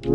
Hello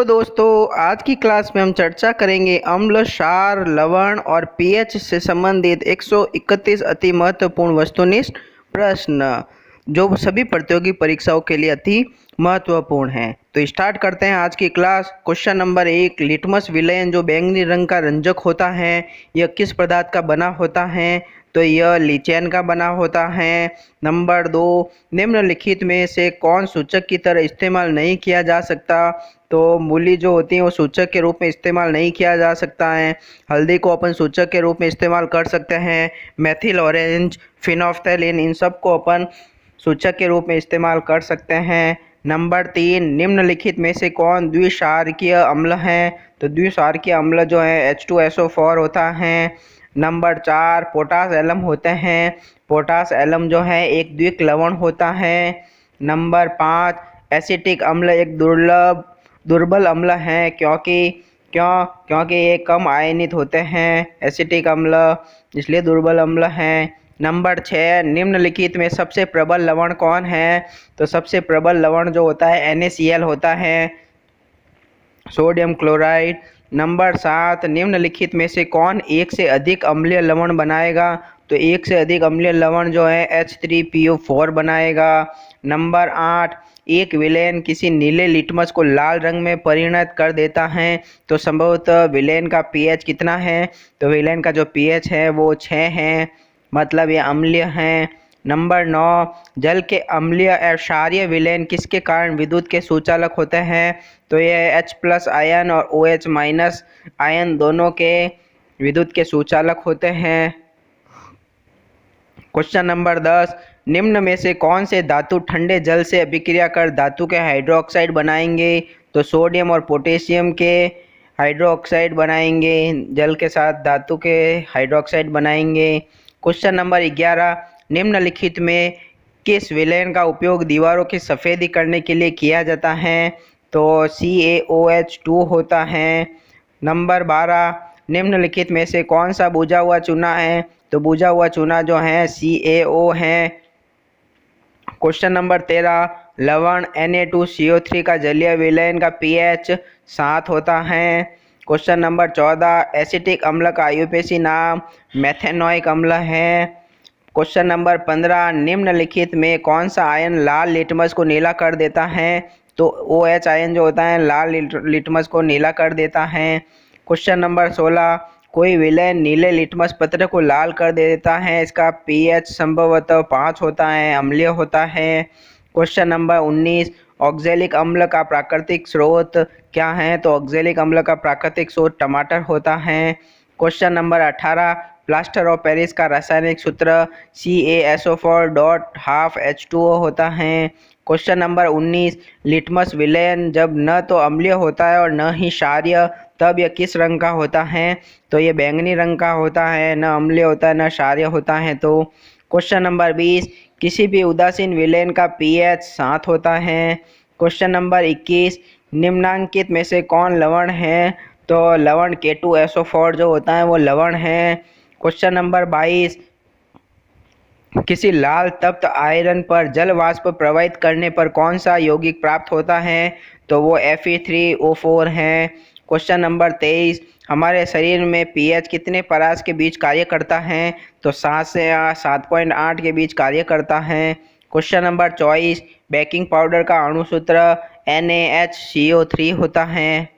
दोस्तों, आज की क्लास में हम चर्चा करेंगे अम्ल, क्षार, लवण और पीएच से संबंधित 131 अति महत्वपूर्ण वस्तुनिष्ठ प्रश्न जो सभी प्रतियोगी परीक्षाओं के लिए अति महत्वपूर्ण हैं। तो स्टार्ट करते हैं आज की क्लास। क्वेश्चन नंबर 1, लिटमस विलयन जो बैंगनी रंग का रंजक होता है यह किस पदार्थ का बना होता है? तो यह लिचेन का बना होता है। नंबर 2, निम्नलिखित में से कौन सूचक की तरह इस्तेमाल नहीं किया जा सकता? तो मूली जो होती है वो सूचक के रूप में इस्तेमाल नहीं किया जा सकता है। हल्दी को अपन सूचक के रूप में इस्तेमाल कर सकते हैं। मेथिल ऑरेंज, फिनोफ्थैलिन, इन सब को अपन सूचक के रूप में इस्तेमाल कर सकते हैं। नंबर 3, निम्नलिखित में से कौन द्विक्षारकीय अम्ल है? तो द्विक्षारकीय अम्ल जो है H2SO4 होता है। नंबर 4, पोटास एलम होते हैं। पोटास एलम जो है एक द्विक लवण होता है। नंबर 5, एसिटिक अम्ल एक दुर्बल अम्ल है क्योंकि ये कम आयनित होते हैं। एसिटिक अम्ल इसलिए दुर्बल अम्ल है। नंबर 6, निम्नलिखित में सबसे प्रबल लवण कौन है? तो सबसे प्रबल लवण जो होता है NaCl होता है, सोडियम क्लोराइड। नंबर 7, निम्नलिखित में से कौन एक से अधिक अम्लीय लवण बनाएगा? तो एक से अधिक अम्लीय लवण जो है H3PO4 बनाएगा। नंबर 8, एक विलेन किसी नीले लिटमस को लाल रंग में परिणत कर देता है तो संभवतः विलेन का पीएच कितना है? तो विलेन का जो पीएच है वो 6 है, मतलब ये अम्लीय है। नंबर 9, जल के अम्लीय और क्षारीय विलयन किसके कारण विद्युत के सुचालक होते हैं? तो ये H+ आयन और OH- आयन दोनों के विद्युत के सुचालक होते हैं। क्वेश्चन नंबर 10, निम्न में से कौन से धातु ठंडे जल से अभिक्रिया कर धातु के हाइड्रोक्साइड बनाएंगे? तो सोडियम और पोटेशियम के हाइड्रोक्साइड बनाएंगे, जल के साथ धातु के हाइड्रोक्साइड बनाएंगे। क्वेश्चन नंबर 11, निम्नलिखित में किस विलयन का उपयोग दीवारों की सफ़ेदी करने के लिए किया जाता है? तो CaOH2 होता है। नंबर 12, निम्नलिखित में से कौन सा बुझा हुआ चूना है? तो बुझा हुआ चूना जो है CaO है। क्वेश्चन नंबर 13, लवण Na2CO3 का जलीय विलयन का pH 7 होता है। क्वेश्चन नंबर 14, एसिटिक अम्ल का आयुपेशी नाम मेथेनोइक अम्ल है। क्वेश्चन नंबर 15, निम्नलिखित में कौन सा आयन लाल लिटमस को नीला कर देता है? तो OH आयन जो होता है लाल लिटमस को नीला कर देता है। क्वेश्चन नंबर 16, कोई विलयन नीले लिटमस पत्र को लाल कर देता है, इसका pH संभवतः 5 होता है, अम्लीय होता है। क्वेश्चन नंबर 19, ऑक्जेलिक अम्ल का प्राकृतिक स्रोत क्या है? तो ऑक्जेलिक अम्ल का प्राकृतिक स्रोत टमाटर होता है। Question number 18, plaster of Paris का रासायनिक सूत्र CaSO4.12H2O होता है। क्वेश्चन नंबर 19, लिटमस विलयन जब न तो अम्लीय होता है और न ही क्षारीय तब यह किस रंग का होता है? तो ये बैंगनी रंग का होता है, न अम्लीय होता है न क्षारीय होता है। तो क्वेश्चन नंबर 20, किसी भी उदासीन विलयन का pH 7 होता है। क्वेश्चन नंबर 21, निम्नांकित में से कौन लवण है? तो लवण K2SO4 जो होता है वो लवण है। क्वेश्चन नंबर 22, किसी लाल तप्त आयरन पर जल वाष्प प्रवाहित करने पर कौन सा यौगिक प्राप्त होता है? तो वो Fe3O4 है। क्वेश्चन नंबर 23, हमारे शरीर में pH कितने परास के बीच कार्य करता है? तो 7 से 7.8 के बीच कार्य करता है। क्वेश्चन नंबर 24, बेकिंग पाउडर का अणुसूत्र NaHCO3 होता है।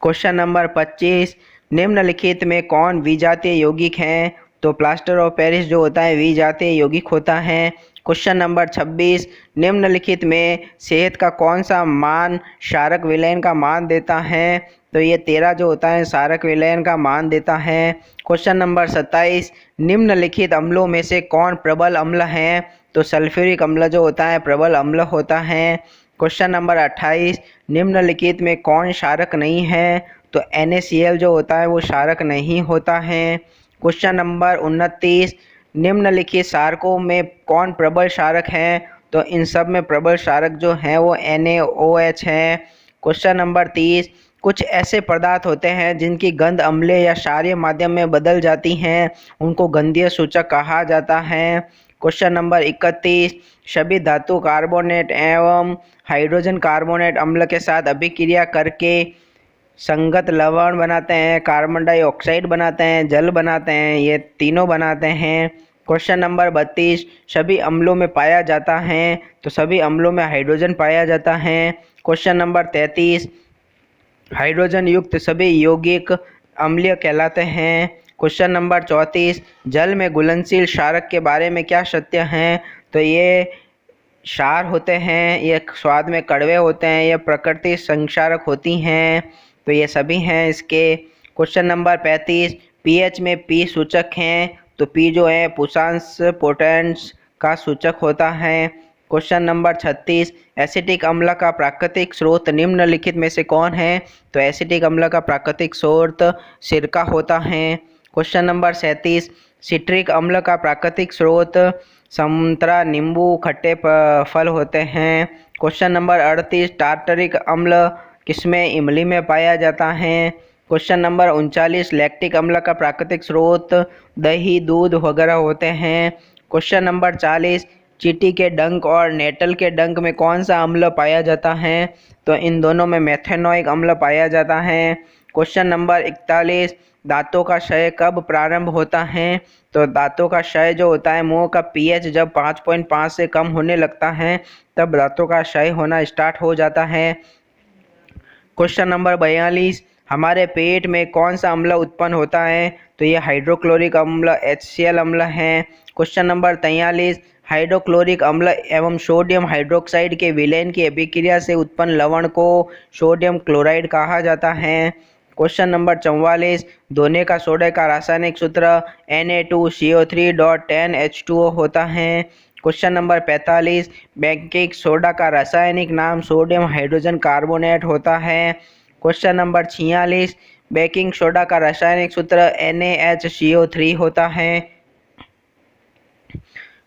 क्वेश्चन नंबर 25, निम्नलिखित में कौन विजातीय यौगिक है? तो प्लास्टर ऑफ पेरिस जो होता है विजातीय यौगिक होता है। क्वेश्चन नंबर 26, निम्नलिखित में सेहत का कौन सा मान क्षारक विलयन का मान देता है? तो ये 13 जो होता है क्षारक विलयन का मान देता है। क्वेश्चन नंबर 27, निम्नलिखित अम्लों में से कौन प्रबल अम्ल है? तो सल्फ्यूरिक अम्ल जो होता है प्रबल अम्ल होता है। क्वेश्चन नंबर 28, निम्नलिखित में कौन क्षारक नहीं है? तो NaCl जो होता है वो क्षारक नहीं होता है। क्वेश्चन नंबर 29, निम्नलिखित क्षारकों में कौन प्रबल क्षारक है? तो इन सब में प्रबल क्षारक जो है वो NaOH है। क्वेश्चन नंबर 30, कुछ ऐसे पदार्थ होते हैं जिनकी गंध अम्लीय या क्षारीय माध्यम में बदल जाती हैं, उनको गंधीय सूचक कहा जाता है। क्वेश्चन नंबर 31, सभी धातु कार्बोनेट एवं हाइड्रोजन कार्बोनेट अम्ल के साथ अभिक्रिया करके संगत लवण बनाते हैं, कार्बन डाइऑक्साइड बनाते हैं, जल बनाते हैं, ये तीनों बनाते हैं। क्वेश्चन नंबर 32, सभी अम्लों में पाया जाता है, तो सभी अम्लों में हाइड्रोजन पाया जाता है। क्वेश्चन नंबर 33, हाइड्रोजन युक्त सभी यौगिक अम्लीय कहलाते हैं। क्वेश्चन नंबर 34, जल में घुलनशील क्षारक के बारे में क्या सत्य है? तो ये क्षार होते हैं, ये स्वाद में कड़वे होते हैं, ये प्रकृति संक्षारक होती हैं, तो ये सभी हैं इसके। क्वेश्चन नंबर 35, पीएच में पी सूचक हैं, तो पी जो है पुषांश पोटेंस का सूचक होता है। क्वेश्चन नंबर 36, एसिटिक अम्ल का प्राकृतिक स्रोत निम्नलिखित में से कौन है? तो एसिटिक अम्ल का प्राकृतिक स्रोत सिरका होता है। क्वेश्चन नंबर 37, सिट्रिक अम्ल का प्राकृतिक स्रोत संतरा, नींबू, खट्टे फल होते हैं। क्वेश्चन नंबर 38, टार्टरिक अम्ल किसमें? इमली में पाया जाता है। क्वेश्चन नंबर 39, लैक्टिक अम्ल का प्राकृतिक स्रोत दही, दूध वगैरह होते हैं। क्वेश्चन नंबर 40, चींटी के डंक और नेटल के डंक में कौन सा अम्ल पाया जाता है? तो इन दोनों में मेथेनोइक अम्ल पाया जाता है। क्वेश्चन नंबर 41, दांतों का क्षय कब प्रारंभ होता है? तो दांतों का क्षय जो होता है, मुंह का पीएच जब 5.5 से कम होने लगता है तब दांतों का क्षय होना स्टार्ट हो जाता है। क्वेश्चन नंबर 42, हमारे पेट में कौन सा अम्ल उत्पन्न होता है? तो ये हाइड्रोक्लोरिक अम्ल HCl अम्ल है। क्वेश्चन नंबर 43, हाइड्रोक्लोरिक अम्ल एवं सोडियम हाइड्रोक्साइड के विलयन की अभिक्रिया से उत्पन्न लवण को सोडियम क्लोराइड कहा जाता है। क्वेश्चन नंबर 44, धोने का सोडा का रासायनिक सूत्र Na2CO3.10H2O होता है। क्वेश्चन नंबर 45, बेकिंग सोडा का रासायनिक नाम सोडियम हाइड्रोजन कार्बोनेट होता है। क्वेश्चन नंबर 46, बेकिंग सोडा का रासायनिक सूत्र NaHCO3 होता है।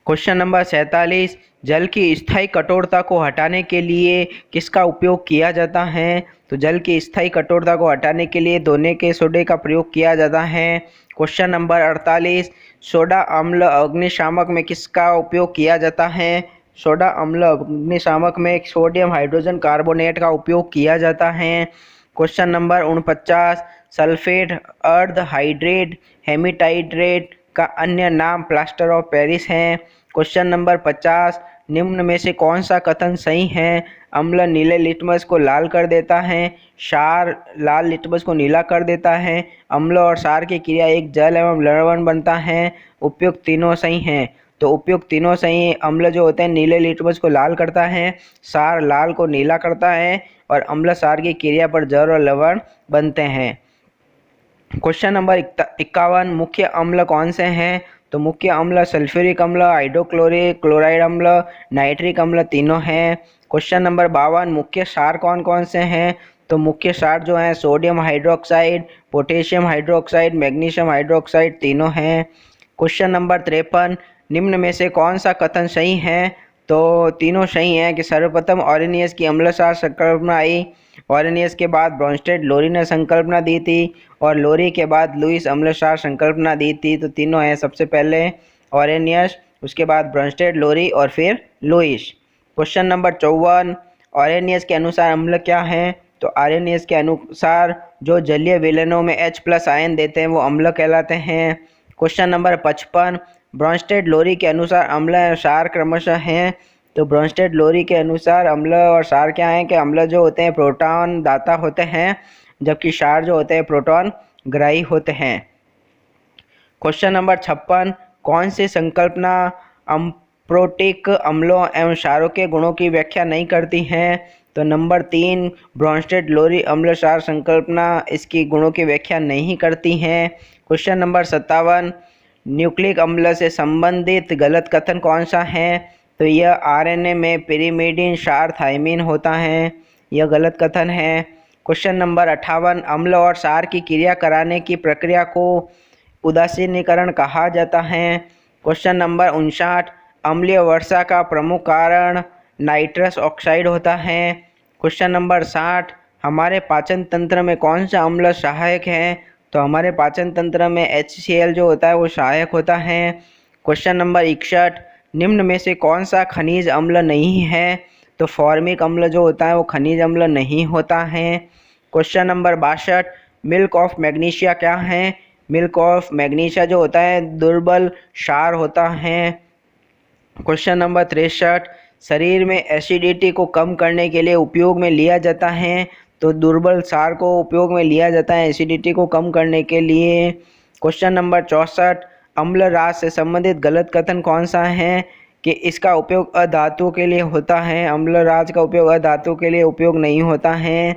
क्वेश्चन नंबर 47, जल की स्थायी कठोरता को हटाने के लिए किसका उपयोग किया जाता है? तो जल की स्थायी कठोरता को हटाने के लिए धोने के सोडे का प्रयोग किया जाता है। क्वेश्चन नंबर 48, सोडा अम्ल अग्निशामक में किसका उपयोग किया जाता है? सोडा अम्ल अग्निशामक में सोडियम हाइड्रोजन कार्बोनेट का उपयोग किया जाता है। क्वेश्चन नंबर 49, सल्फेट अर्ध हाइड्रेट हेमिटाइड्रेट का अन्य नाम प्लास्टर ऑफ पेरिस है। क्वेश्चन नंबर 50, निम्न में से कौन सा कथन सही है? अम्ल नीले लिटमस को लाल कर देता है, क्षार लाल लिटमस को नीला कर देता है, अम्ल और क्षार की क्रिया एक जल एवं लवण बनता है। उपयुक्त तीनों सही हैं, तो उपयुक्त तीनों सही। अम्ल जो होते हैं नीले लिटमस को लाल करता है, क्षार लाल को नीला करता है और अम्ल क्षार की क्रिया पर जल और लवण बनते हैं। क्वेश्चन नंबर 51, मुख्य अम्ल कौन से हैं? तो मुख्य अम्ल सल्फ्यूरिक अम्ल, हाइड्रोक्लोरिक, क्लोराइड अम्ल, नाइट्रिक अम्ल तीनों हैं। क्वेश्चन नंबर 52, मुख्य क्षार कौन कौन से हैं? तो मुख्य क्षार जो हैं sodium hydroxide, potassium hydroxide, magnesium hydroxide तीनों हैं। क्वेश्चन नंबर 53, निम्न में से कौन सा कथन सही है? तो तीनों सही हैं कि सर्वप्रथम ऑरेनियस की अम्ल क्षार संकल्पना आई, ऑरेनियस के बाद ब्रॉन्स्टेड लोरी ने संकल्पना दी थी और लोरी के बाद लुईस अम्ल क्षार संकल्पना दी थी। तो तीनों हैं, सबसे पहले ऑरेनियस, उसके बाद ब्रॉन्स्टेड लोरी और फिर लुईस। क्वेश्चन नंबर 54, ऑरेनियस के अनुसार अम्ल क्या है? तो आर्यनियस के अनुसार जो जलीय विलयनों में H+ आयन देते हैं वो अम्ल कहलाते हैं। क्वेश्चन नंबर 55, ब्रॉन्स्टेड लोरी के अनुसार अम्ल और क्षार क्रमशः हैं। तो ब्रॉन्स्टेड लोरी के अनुसार अम्ल और क्षार क्या हैं कि अम्ल जो होते हैं प्रोटॉन दाता होते हैं, जबकि क्षार जो होते हैं प्रोटॉन ग्राही होते हैं। क्वेश्चन नंबर 56, कौन सी संकल्पना अम्प्रोटिक अम्लों एवं क्षारों के गुणों की व्याख्या नहीं करती हैं? तो नंबर 3, ब्रॉन्स्टेड लोरी अम्ल क्षार संकल्पना इसकी गुणों की व्याख्या नहीं करती हैं। क्वेश्चन नंबर 57, न्यूक्लिक अम्ल से संबंधित गलत कथन कौन सा है? तो यह आरएनए में पिरिमिडीन क्षार थाइमिन होता है, यह गलत कथन है। क्वेश्चन नंबर 58, अम्ल और क्षार की क्रिया कराने की प्रक्रिया को उदासीनीकरण कहा जाता है। क्वेश्चन नंबर 59, अम्लीय वर्षा का प्रमुख कारण नाइट्रस ऑक्साइड होता है। क्वेश्चन नंबर 60, हमारे पाचन तंत्र में कौन सा अम्ल सहायक है? तो हमारे पाचन तंत्र में HCl जो होता है वो सहायक होता है। क्वेश्चन नंबर 61, निम्न में से कौन सा खनिज अम्ल नहीं है? तो फॉर्मिक अम्ल जो होता है वो खनिज अम्ल नहीं होता है। Question number 62, milk of magnesia क्या है? मिल्क ऑफ मैग्नीशिया जो होता है दुर्बल क्षार होता है। क्वेश्चन नंबर 63, शरीर में एसिडिटी को कम करने के लिए उपयोग में लिया जाता है। तो दुर्बल क्षार को उपयोग में लिया जाता है एसिडिटी को कम करने के लिए। क्वेश्चन नंबर 64, अम्ल राज से संबंधित गलत कथन कौन सा है? कि इसका उपयोग अधातुओं के लिए होता है, अम्ल राज का उपयोग अधातुओं के लिए उपयोग नहीं होता है।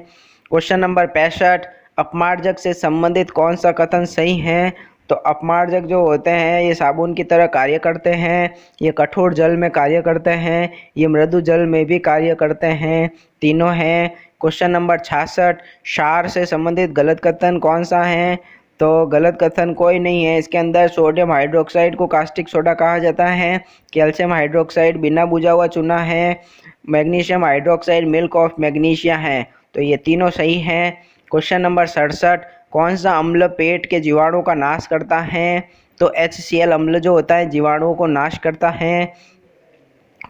क्वेश्चन नंबर 65, अपमार्जक से संबंधित कौन सा कथन सही है? तो अपमार्जक जो होते हैं ये साबुन की तरह कार्य करते हैं, ये कठोर जल में कार्य करते हैं, ये मृदु जल में भी कार्य करते हैं, तीनों हैं। क्वेश्चन नंबर 66, क्षार से संबंधित गलत कथन कौन सा है? तो गलत कथन कोई नहीं है। इसके अंदर सोडियम हाइड्रोक्साइड को कास्टिक सोडा कहा जाता है, कैल्शियम हाइड्रोक्साइड बिना बुझा हुआ चूना है, magnesium hydroxide milk of magnesia है। तो ये तीनों सही हैं। क्वेश्चन नंबर 67, कौन सा अम्ल पेट के जीवाणुओं का नाश करता है? तो HCl अम्ल जो होता है जीवाणुओं को नाश करता है।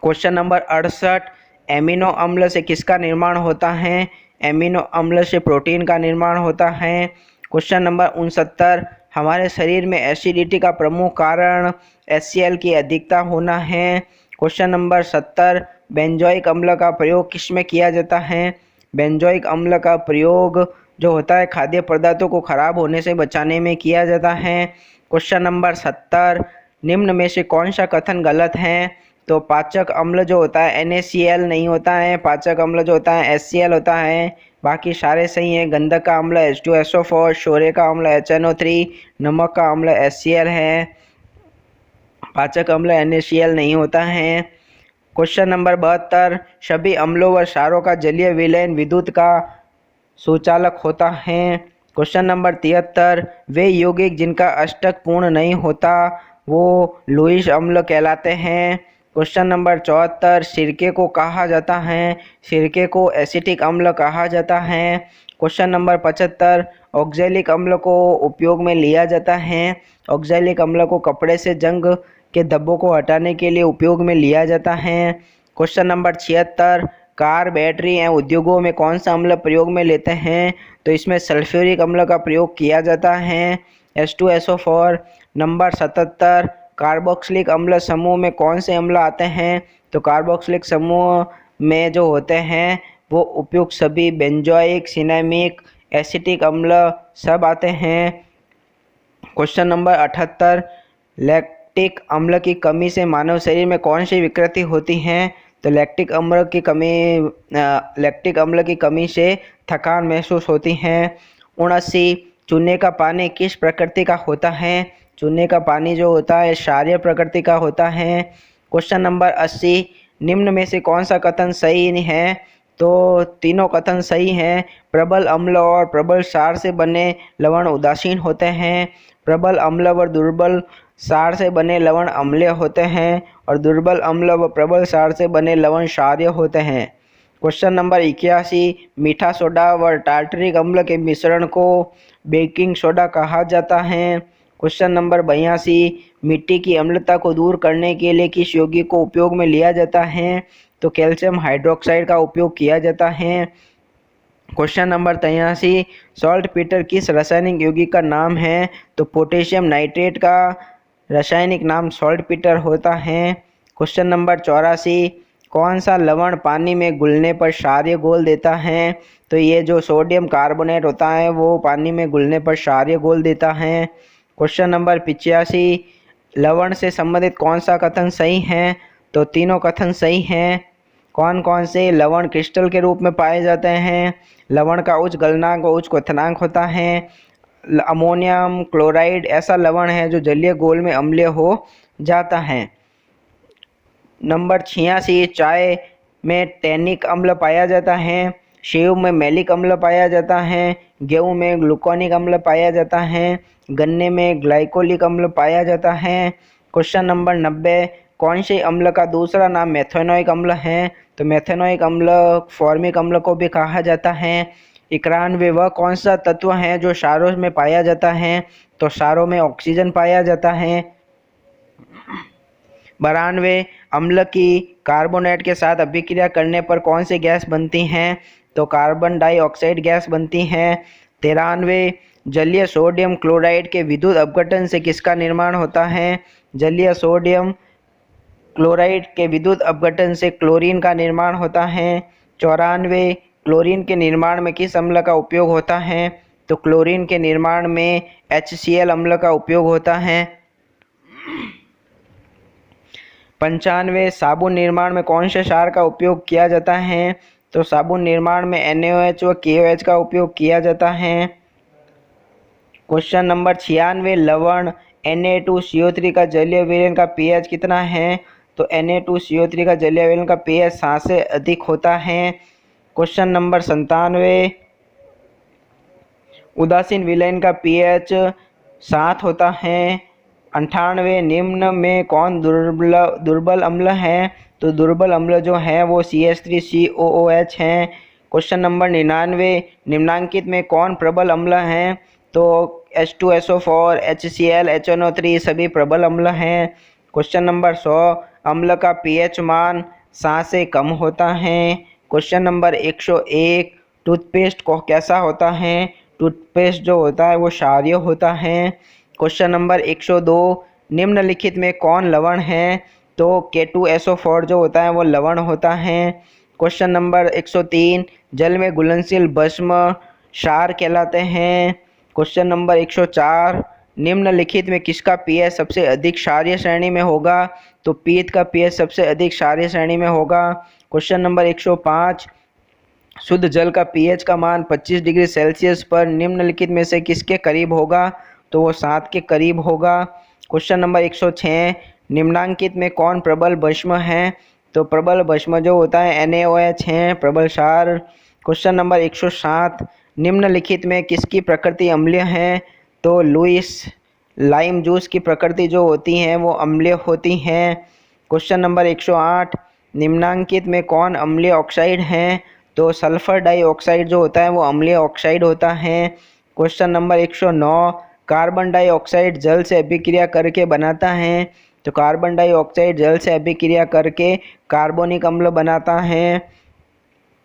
क्वेश्चन नंबर 68, एमिनो अम्ल से किसका निर्माण होता है? एमिनो अम्ल से प्रोटीन का निर्माण होता है। क्वेश्चन नंबर 69, हमारे शरीर में एसिडिटी का प्रमुख कारण HCl की अधिकता होना है। क्वेश्चन नंबर 70, बेंजोइक अम्ल का प्रयोग किस में किया जाता है? बेंजोइक अम्ल का प्रयोग जो होता है खाद्य पदार्थों को खराब होने से बचाने में किया जाता है। क्वेश्चन नंबर 70, निम्न में से कौन सा कथन गलत है? तो पाचक अम्ल जो होता है NaCl नहीं होता है, पाचक अम्ल जो होता है HCl होता है, बाकी सारे सही हैं। गंधक का अम्ल H2SO4, शोरे का अम्ल HNO3, नमक का अम्ल HCl है, पाचक अम्ल NaCl नहीं होता है। क्वेश्चन नंबर 72, सभी अम्लों व क्षारों का जलीय विलयन विद्युत का सुचालक होता है। क्वेश्चन नंबर 73, वे यौगिक जिनका अष्टक पूर्ण नहीं होता वो लुईस अम्ल कहलाते हैं। क्वेश्चन नंबर 74, सिरके को कहा जाता है? सिरके को एसिटिक अम्ल कहा जाता है। क्वेश्चन नंबर 75, ऑक्जेलिक अम्ल को उपयोग में लिया जाता है? ऑक्जेलिक अम्ल को कपड़े से जंग के धब्बों को हटाने के लिए उपयोग में लिया जाता है। क्वेश्चन नंबर 76, कार, बैटरी एवं उद्योगों में कौन सा अम्ल प्रयोग में लेते हैं? तो इसमें सल्फ्यूरिक अम्ल का प्रयोग किया जाता है, H2SO4। नंबर 77, कार्बोक्सिलिक अम्ल समूह में कौन से अम्ल आते हैं? तो कार्बोक्सिलिक समूह में जो होते हैं वो उपयुक्त सभी बेंजोइक, सिनेमिक, एसिटिक अम्ल सब आते हैं। क्वेश्चन नंबर 78, लैक्टिक अम्ल की कमी से मानव शरीर में कौन सी विकृति होती है? तो लैक्टिक अम्ल की कमी से थकान महसूस होती है। 79, चूने का पानी किस प्रकृति का होता है? चूने का पानी जो होता है क्षारीय प्रकृति का होता है। क्वेश्चन नंबर 80, निम्न में से कौन सा कथन सही है? तो तीनों कथन सही हैं। प्रबल अम्ल और प्रबल क्षार से बने लवण उदासीन होते हैं, प्रबल अम्ल व दुर्बल क्षार से बने लवण अम्लीय होते हैं और दुर्बल अम्ल व प्रबल क्षार से बने लवण क्षारीय होते हैं। क्वेश्चन नंबर 81, मीठा सोडा व टार्टरिक अम्ल के मिश्रण को बेकिंग सोडा कहा जाता है। क्वेश्चन नंबर 82, मिट्टी की अम्लता को दूर करने के लिए किस यौगिक को उपयोग में लिया जाता है? तो कैल्शियम हाइड्रोक्साइड का उपयोग किया जाता है। क्वेश्चन नंबर 83, सॉल्ट पीटर किस रासायनिक यौगिक का नाम है? तो पोटेशियम नाइट्रेट का रासायनिक नाम सॉल्ट पीटर होता है। क्वेश्चन नंबर 84, कौन सा लवण पानी में घुलने पर क्षारीय घोल देता है? तो ये जो सोडियम कार्बोनेट होता है वो पानी में घुलने पर क्षारीय घोल देता है। क्वेश्चन नंबर 85, लवण से संबंधित कौन सा कथन सही है? तो तीनों कथन सही हैं। कौन कौन से लवण क्रिस्टल के रूप में पाए जाते हैं? लवण का उच्च गलनांक व उच्च क्वथनांक होता है। अमोनियम क्लोराइड ऐसा लवण है जो जलीय घोल में अम्लीय हो जाता है। नंबर 86, चाय में टैनिक अम्ल पाया जाता है, सेव में मैलिक अम्ल पाया जाता है, गेहूँ में ग्लूकोनिक अम्ल पाया जाता है, गन्ने में ग्लाइकोलिक अम्ल पाया जाता है। क्वेश्चन नंबर 90, कौन से अम्ल का दूसरा नाम मेथेनोइक अम्ल है? तो मेथेनोइक अम्ल फॉर्मिक अम्ल को भी कहा जाता है। 91 वह कौन सा तत्व है जो क्षारों में पाया जाता है? तो क्षारों में ऑक्सीजन पाया जाता है। 92 अम्ल की कार्बोनेट के साथ अभिक्रिया करने पर कौन सी गैस बनती हैं? तो कार्बन डाइऑक्साइड गैस बनती है। 93 जलीय सोडियम क्लोराइड के विद्युत अपघटन से किसका निर्माण होता है? जलीय सोडियम क्लोराइड के विद्युत अपघटन से क्लोरीन का निर्माण होता है। 94 क्लोरीन के निर्माण में किस अम्ल का उपयोग होता है? तो क्लोरीन के निर्माण में HCl अम्ल का उपयोग होता है। 95 साबुन निर्माण में कौन से क्षार का उपयोग किया जाता है? तो साबुन निर्माण में NaOH व KOH का उपयोग किया जाता है। क्वेश्चन नंबर 96 लवण Na2CO3 का जलीय विलयन का pH कितना है? तो Na2CO3 का जलीय विलयन का pH 7 से अधिक होता है। क्वेश्चन नंबर 97 उदासीन विलयन का pH 7 होता है। 98 निम्न में कौन दुर्बल अम्ल है? तो दुर्बल अम्ल जो है वो CH3COOH है। क्वेश्चन नंबर 99 निम्नांकित में कौन प्रबल अम्ल है? तो H2SO4 HCl HNO3 सभी प्रबल अम्ल हैं। क्वेश्चन नंबर 100 अम्ल का pH मान 7 से कम होता है। क्वेश्चन नंबर 101 टूथपेस्ट को कैसा होता है? टूथपेस्ट जो होता है वो क्षारीय होता है। क्वेश्चन नंबर 102 निम्नलिखित में कौन लवण है? तो K2SO4 जो होता है वो लवण होता है। क्वेश्चन नंबर 103 जल में घुलनशील भस्म क्षार कहलाते हैं। क्वेश्चन नंबर 104 निम्नलिखित में किसका pH सबसे अधिक क्षारीय श्रेणी में होगा? तो पीत का pH सबसे अधिक क्षारीय श्रेणी में होगा। क्वेश्चन नंबर 105 शुद्ध जल का pH का मान 25 डिग्री सेल्सियस पर निम्नलिखित में से किसके करीब होगा? तो वो 7 के करीब होगा। क्वेश्चन नंबर 106 निम्नांकित में कौन प्रबल भस्म है? तो प्रबल भस्म जो होता है NaOH है प्रबल क्षार। क्वेश्चन नंबर 107 निम्नलिखित में किसकी प्रकृति अम्लीय है? तो लुईस लाइम जूस की प्रकृति जो होती है वो अम्लीय होती है। क्वेश्चन नंबर 108 निम्नांकित में कौन अम्लीय ऑक्साइड है? तो सल्फर डाइऑक्साइड जो होता है वो अम्लीय ऑक्साइड होता है। क्वेश्चन नंबर 109 कार्बन डाइऑक्साइड जल से अभिक्रिया करके बनाता है। तो कार्बन डाइऑक्साइड जल से अभिक्रिया करके कार्बोनिक अम्ल बनाता है।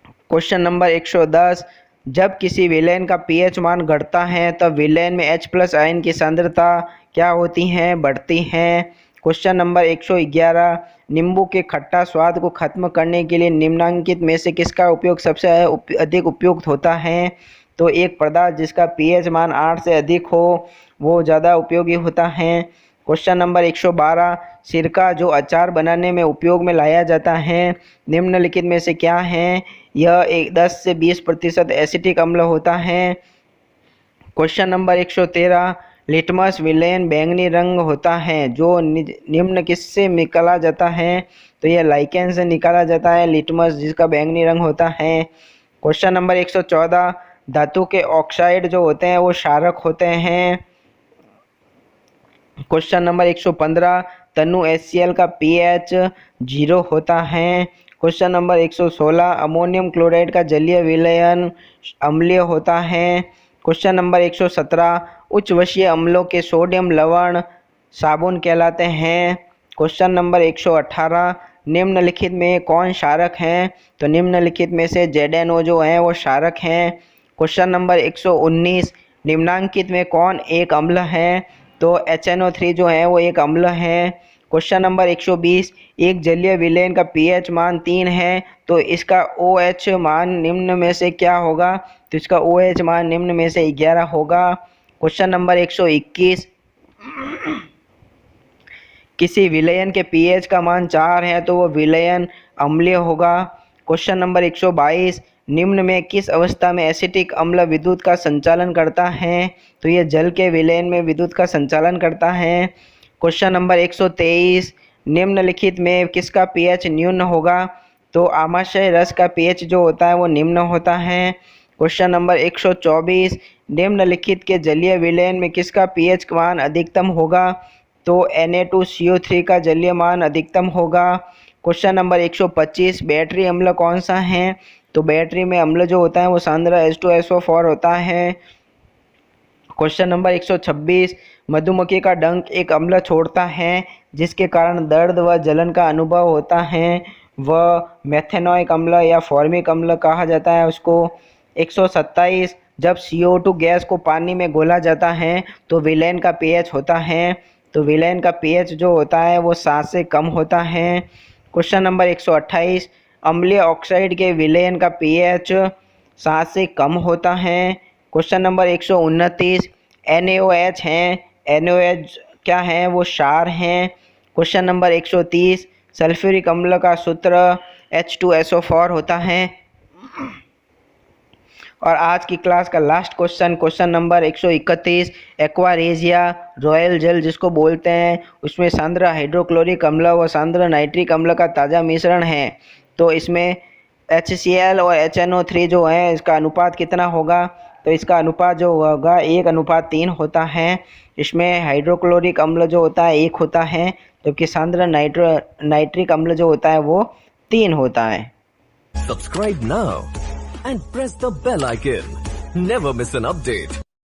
क्वेश्चन नंबर 110 जब किसी विलयन का pH मान घटता है तब विलयन में H+ आयन की सांद्रता क्या होती है? बढ़ती है। क्वेश्चन नंबर 111 नींबू के खट्टा स्वाद को खत्म करने के लिए निम्नांकित में से किसका उपयोग सबसे अधिक उपयुक्त होता है? तो एक पदार्थ जिसका pH मान 8 से अधिक हो वो ज़्यादा उपयोगी होता है। क्वेश्चन नंबर 112 सिरका जो अचार बनाने में उपयोग में लाया जाता है निम्नलिखित में से क्या है? यह 10 से 20% एसिटिक अम्ल होता है। क्वेश्चन नंबर 113 लिटमस विलयन बैंगनी रंग होता है जो निम्न किससे निकाला जाता है? तो यह लाइकेन से निकाला जाता है लिटमस जिसका बैंगनी रंग होता है। क्वेश्चन नंबर 114 धातु के ऑक्साइड जो होते हैं वो क्षारक होते हैं। क्वेश्चन नंबर 115 तनु HCl का pH 0 होता है। क्वेश्चन नंबर 116 अमोनियम क्लोराइड का जलीय विलयन अम्लीय होता है। क्वेश्चन नंबर 117 उच्च वशीय अम्लों के सोडियम लवण साबुन कहलाते हैं। क्वेश्चन नंबर 118 निम्नलिखित में कौन क्षारक है? तो निम्नलिखित में से ZNO जो है वो क्षारक हैं। क्वेश्चन नंबर 119 निम्नांकित में कौन एक अम्ल है? तो HNO3 जो है वो एक अम्ल है। क्वेश्चन नंबर 120 एक जलीय विलयन का pH मान 3 है तो इसका OH मान निम्न में से क्या होगा? तो इसका OH मान निम्न में से 11 होगा। क्वेश्चन नंबर 121 किसी विलयन के pH का मान 4 है तो वो विलयन अम्लीय होगा। क्वेश्चन नंबर 122 निम्न में किस अवस्था में एसिटिक अम्ल विद्युत का संचालन करता है? तो यह जल के विलयन में विद्युत का संचालन करता है। क्वेश्चन नंबर 123 निम्नलिखित में किसका pH न्यून होगा? तो आमाशय रस का pH जो होता है वो निम्न होता है। क्वेश्चन नंबर 124 निम्नलिखित के जलीय विलयन में किसका pH मान अधिकतम होगा? तो Na2CO3 का जलीय मान अधिकतम होगा। क्वेश्चन नंबर 125 बैटरी अम्ल कौन सा है? तो बैटरी में अम्ल जो होता है वो सांद्र H2SO4 होता है। क्वेश्चन नंबर 126, मधुमक्खी का डंक एक अम्ल छोड़ता है जिसके कारण दर्द व जलन का अनुभव होता है, वह मेथेनोइक अम्ल या फॉर्मिक अम्ल कहा जाता है उसको। 127, जब CO2 गैस को पानी में घोला जाता है तो विलेन का pH होता है, तो विलेन का pH जो होता है वो 7 से कम होता है। क्वेश्चन नंबर 128, अम्लीय ऑक्साइड के विलेन का pH 7 से कम होता है। क्वेश्चन नंबर 129, NaOH हैं, NaOH क्या है वो क्षार हैं। क्वेश्चन नंबर 130, सल्फ्यूरिक अम्ल का सूत्र H2SO4 होता है। और आज की क्लास का last question number 131, aqua regia royal जेल जिसको बोलते हैं उसमें सांद्र हाइड्रोक्लोरिक अम्ल व सांद्र नाइट्रिक अम्ल का ताज़ा मिश्रण है, तो इसमें HCl और HNO3 जो है इसका अनुपात कितना होगा, तो इसका अनुपात जो होगा 1:3 होता है। इसमें हाइड्रोक्लोरिक अम्ल जो होता है 1 होता है, जबकि सांद्र नाइट्रिक अम्ल जो होता है वो 3 होता है। Subscribe now and press the bell icon. Never miss an update.